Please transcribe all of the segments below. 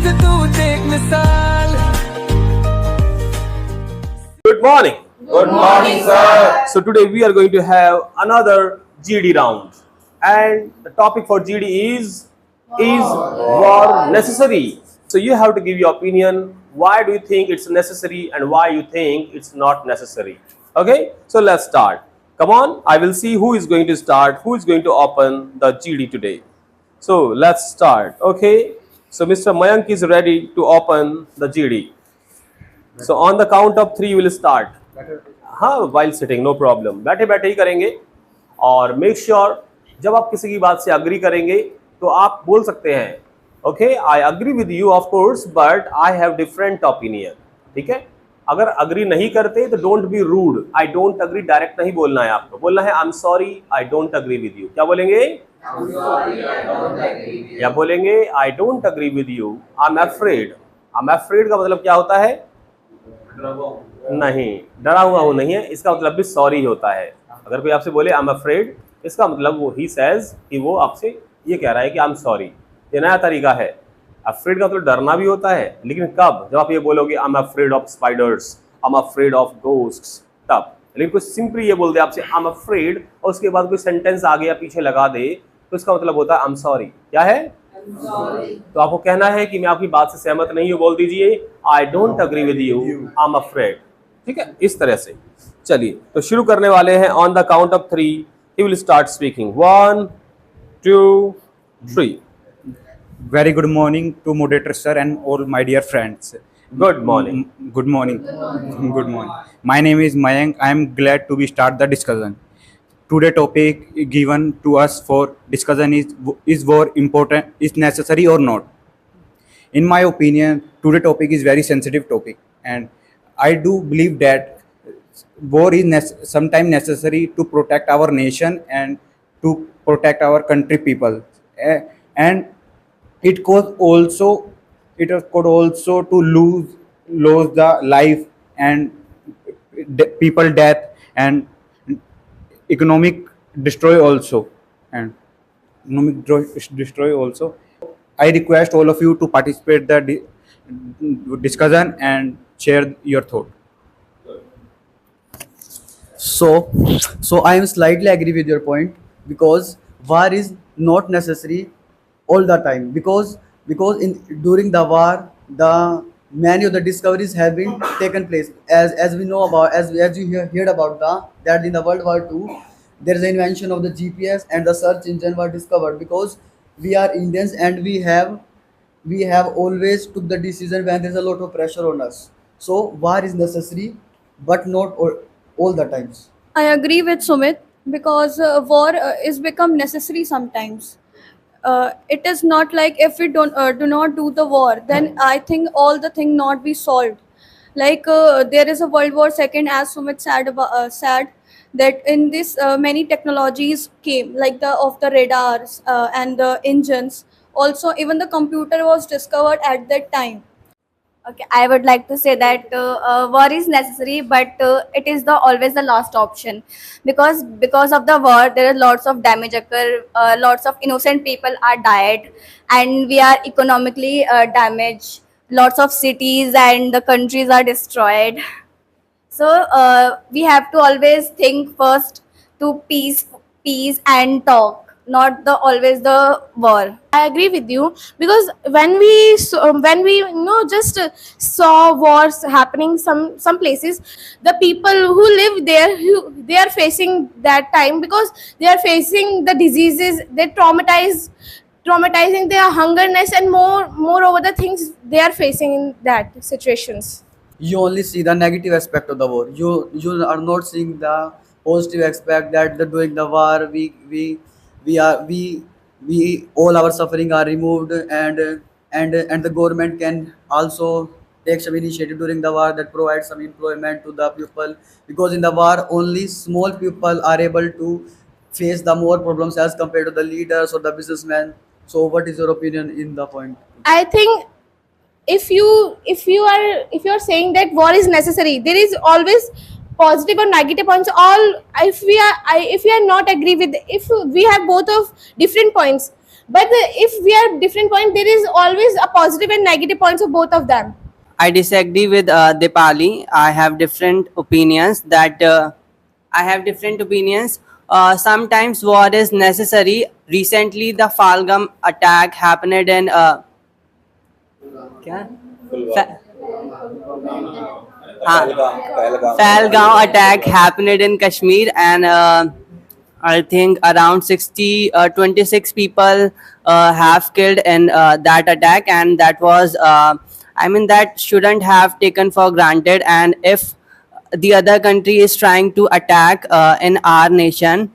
से तू देख मिसाल. Good morning. Good morning, sir. So today we are going to have another GD round, and the topic for GD is war necessary? So you have to give your opinion. Why do you think it's necessary, and why you think it's not necessary? Okay. So let's start. Come on. I will see who is going to start. Who is going to open the GD today? So let's start. Okay. So Mr. Mayank is ready to open the GD. So on the count of 3 we'll start. हाँ, while sitting, no problem. बैठे बैठे ही करेंगे. और make sure जब आप किसी की बात से agree करेंगे तो आप बोल सकते हैं okay, I agree with you of course, but I have different opinion. ठीक है. अगर agree नहीं करते तो don't be rude. I don't agree direct नहीं बोलना है आपको. बोलना है I'm sorry, I don't agree with you. क्या बोलेंगे? I'm sorry, I don't agree with you. या बोलेंगे I don't agree with you. I'm afraid. I'm afraid का मतलब क्या होता है? नहीं, डरा हुआ वो नहीं है. इसका मतलब भी सॉरी होता है. अगर कोई आपसे बोले आई एम अफ्रेड, इसका मतलब वो ही सेज कि वो आपसे ये कह रहा है कि आई एम सॉरी. ये नया तरीका है. अफ्रेड का मतलब डरना भी होता है, लेकिन कब? जब आप ये बोलोगे I am afraid of spiders, I am afraid of ghosts, तब. लेकिन कोई सिंपली ये बोल दे आपसे आई एम अफ्रेड और उसके बाद कोई सेंटेंस आगे या पीछे लगा दे तो इसका मतलब होता है आई एम सॉरी. क्या है? तो आपको कहना है कि मैं आपकी बात से सहमत नहीं हूँ. बोल दीजिए I don't agree with you, I am afraid. ठीक है, इस तरह से. चलिए तो शुरू करने वाले हैं. On the count of 3 he will start speaking. 1 2 3. Very good morning to moderator sir and all my dear friends. Good morning. Good morning. Good morning. My name is Mayank. I am glad to be start the discussion. Today topic given to us for discussion is war important, is necessary or not? In my opinion, today topic is very sensitive topic, and I do believe that war is sometimes necessary to protect our nation and to protect our country people. And it could also to lose the life and people death and economic destroy also. I request all of you to participate the discussion and share your thought. So I am slightly agree with your point, because war is not necessary all the time, because during the war the many of the discoveries have been taken place, as we know about, as you heard about that in the World War II there is an invention of the GPS and the search engine were discovered, because we are Indians and we have always took the decision when there is a lot of pressure on us. So war is necessary, but not all the times. I agree with Sumit, because war is become necessary sometimes. It is not like if we do not do the war, then I think all the thing not be solved. Like there is a World War II, as Sumit said that in this many technologies came, like the radars and the engines. Also, even the computer was discovered at that time. Okay, I would like to say that war is necessary, but it is always the last option, because of the war there is lots of damage occur, lots of innocent people are died, and we are economically damaged. Lots of cities and the countries are destroyed. So we have to always think first to peace and talk, not always the war. I agree with you, because when we just saw wars happening some places, the people who live there, they are facing that time, because they are facing the diseases, they traumatizing their hungerness and moreover the things they are facing in that situations. You only see the negative aspect of the war. You are not seeing the positive aspect, that during the war we all our suffering are removed, and the government can also take some initiative during the war that provides some employment to the people, because in the war only small people are able to face the more problems as compared to the leaders or the businessmen. So what is your opinion in the point? I think if you are saying that war is necessary, there is always positive or negative points. All if we are not agree with, if we have both of different points, But if we are different point, there is always a positive and negative points of both of them. I disagree with Dipali. I have different opinions. Sometimes war is necessary. Recently, the Falgam attack happened in क्या? Falgam attack happened in Kashmir, and I think around 26 people have killed in that attack, and that was that shouldn't have taken for granted. And if the other country is trying to attack in our nation,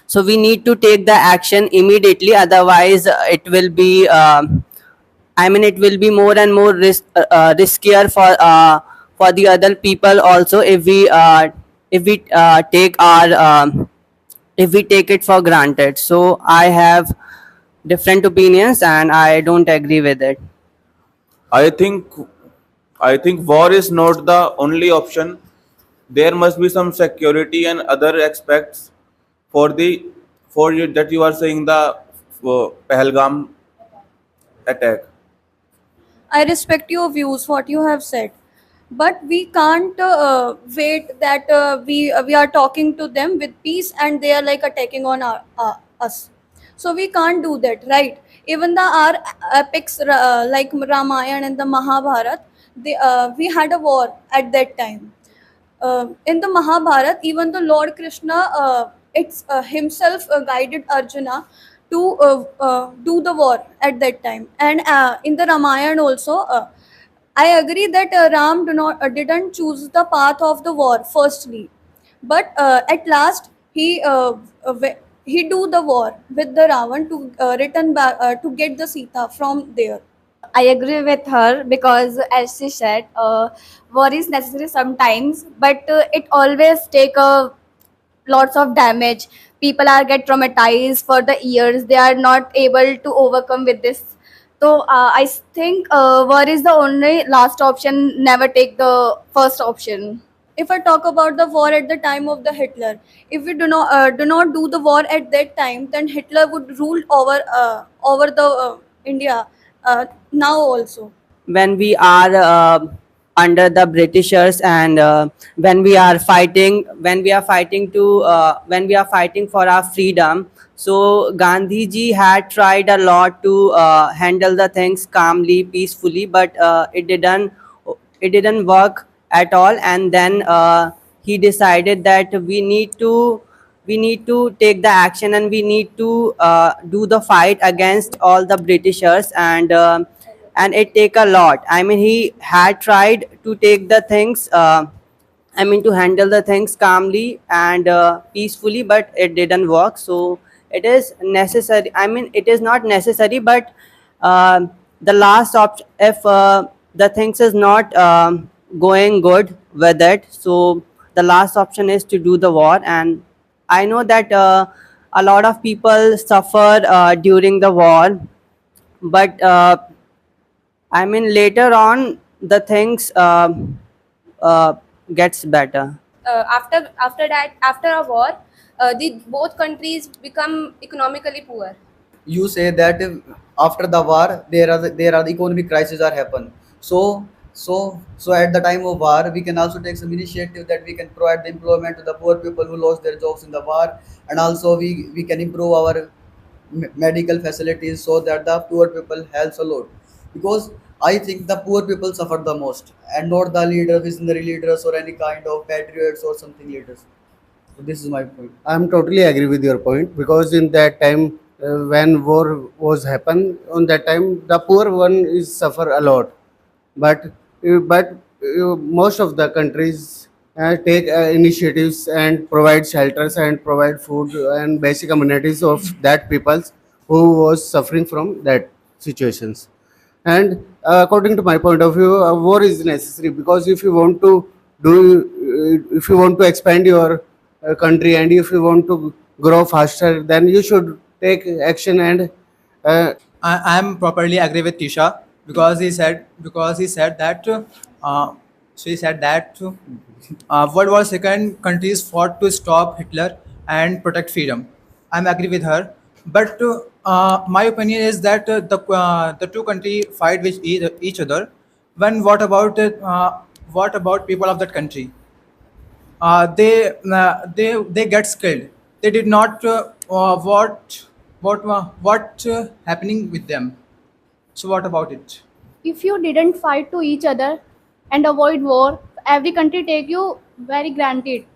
so we need to take the action immediately. Otherwise, it will be it will be more and more riskier for the other people also, if we take our if we take it for granted. So I have different opinions and I don't agree with it. I think war is not the only option. There must be some security and other aspects for you that you are saying the Pahalgam attack. I respect your views, what you have said, but we can't wait that we are talking to them with peace and they are like attacking on us. So we can't do that, right? Even our epics like Ramayana and the Mahabharat, we had a war at that time. In the Mahabharat, even the Lord Krishna himself guided Arjuna to do the war at that time. And in the Ramayana also, I agree that Ram didn't choose the path of the war firstly, but at last he do the war with the Ravan to return back to get the Sita from there. I agree with her because, as she said, war is necessary sometimes, but it always take lots of damage. People are get traumatized for the years. They are not able to overcome with this. So I think war is the only last option. Never take the first option. If I talk about the war at the time of the Hitler, if we do not do the war at that time, then Hitler would rule over the India now also. When we are under the Britishers, and when we are fighting for our freedom, so Gandhi ji had tried a lot to handle the things calmly, peacefully, but it didn't work at all. And then he decided that we need to take the action, and we need to do the fight against all the Britishers, and it take a lot. He had tried to take the things to handle the things calmly and peacefully, but it didn't work. So it is necessary, it is not necessary, but the last option, if the things is not going good with it, so the last option is to do the war. And I know that a lot of people suffer during the war, but later on the things gets better. After a war, the both countries become economically poor. You say that after the war there are the economic crises are happen. So at the time of war we can also take some initiative that we can provide the employment to the poor people who lost their jobs in the war, and also we can improve our medical facilities so that the poor people helps a lot, because I think the poor people suffer the most and not the visionary leaders or any kind of patriots or something leaders. So this is my point. I'm totally agree with your point, because in that time when war was happen, on that time the poor one is suffer a lot, but most of the countries take initiatives and provide shelters and provide food and basic amenities of that peoples who was suffering from that situations. And according to my point of view, war is necessary, because if you want to if you want to expand your country, and if you want to grow faster, then you should take action. And I am properly agree with Tisha, because he said that she said that World War II countries fought to stop Hitler and protect freedom. I'm agree with her. but my opinion is that the two country fight with each other. When what about people of that country? They get skilled. They did not what happening with them. So what about it? If you didn't fight to each other and avoid war, every country take you very granted.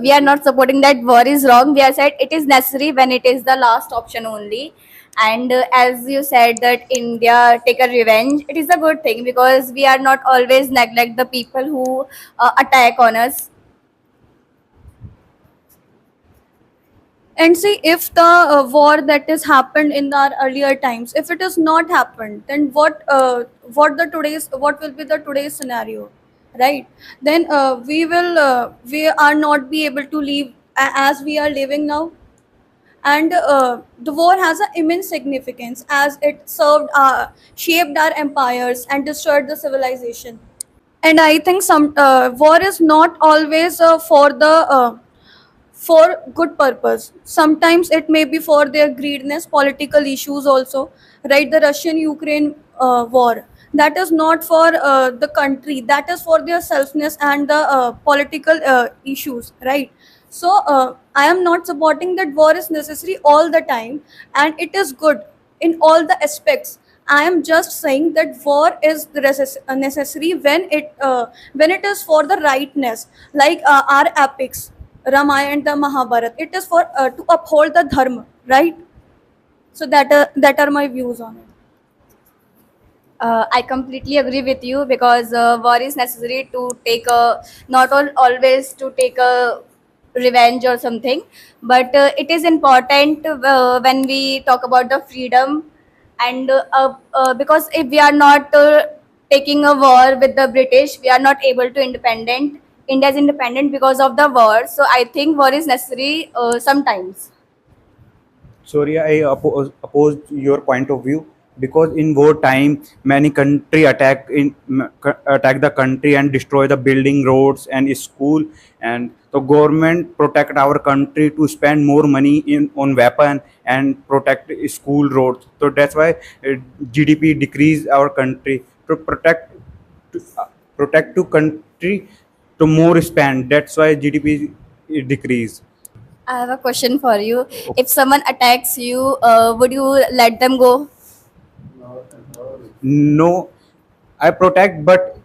We are not supporting that war is wrong. We are said it is necessary when it is the last option only. And as you said that India take a revenge, it is a good thing because we are not always neglect the people who attack on us. And see, if the war that has happened in our earlier times, if it has not happened, then what will be the today's scenario, right? Then we are not be able to live as we are living now. And the war has an immense significance as it shaped our empires and destroyed the civilization. And I think some war is not always for good purpose. Sometimes it may be for their greediness, political issues also, right? The Russian Ukraine war, that is not for the country, that is for their selfness and the political issues, right? So I am not supporting that war is necessary all the time, and it is good in all the aspects. I am just saying that war is necessary when it is for the rightness, like our epics, Ramayana and the Mahabharata. It is for to uphold the dharma, right? So that are my views on it. I completely agree with you because war is necessary to take a not always to take a revenge or something, but it is important when we talk about the freedom and because if we are not taking a war with the British, we are not able to independent. India is independent because of the war, so I think war is necessary sometimes. Sorry, I oppose your point of view because in war time many country attack the country and destroy the building, roads and school, and the government protect our country to spend more money on weapon and protect school, roads. So that's why GDP decrease our country to protect to country to more spend. That's why GDP decrease. I have a question for you. If someone attacks you, would you let them go? No, I protect, but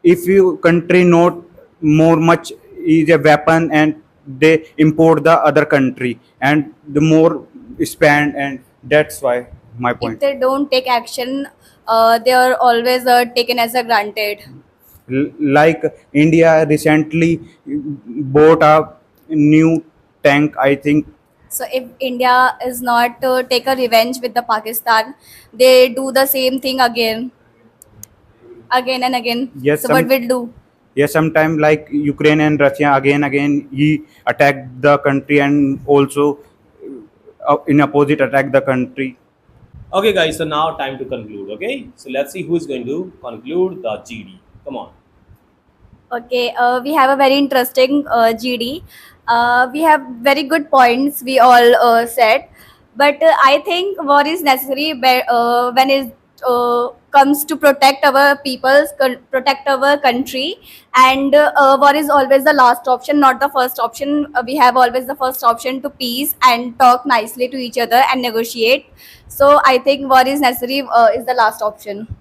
if you country not more much is a weapon and they import the other country and the more spend, and that's why my If point. they don't take action, they are always taken as a granted. Like India recently bought a new tank, I think. So if India is not take a revenge with the Pakistan, they do the same thing again and again. Yes, So what will do? yes, sometime like Ukraine and Russia again he attacked the country and also in opposite attack the country. Okay, guys, so now time to conclude. Okay, so let's see who is going to conclude the GD. Come on. Okay, we have a very interesting GD. We have very good points we all said, but I think war is necessary when it comes to protect our peoples, protect our country, and war is always the last option, not the first option. We have always the first option to peace and talk nicely to each other and negotiate. So I think war is necessary is the last option.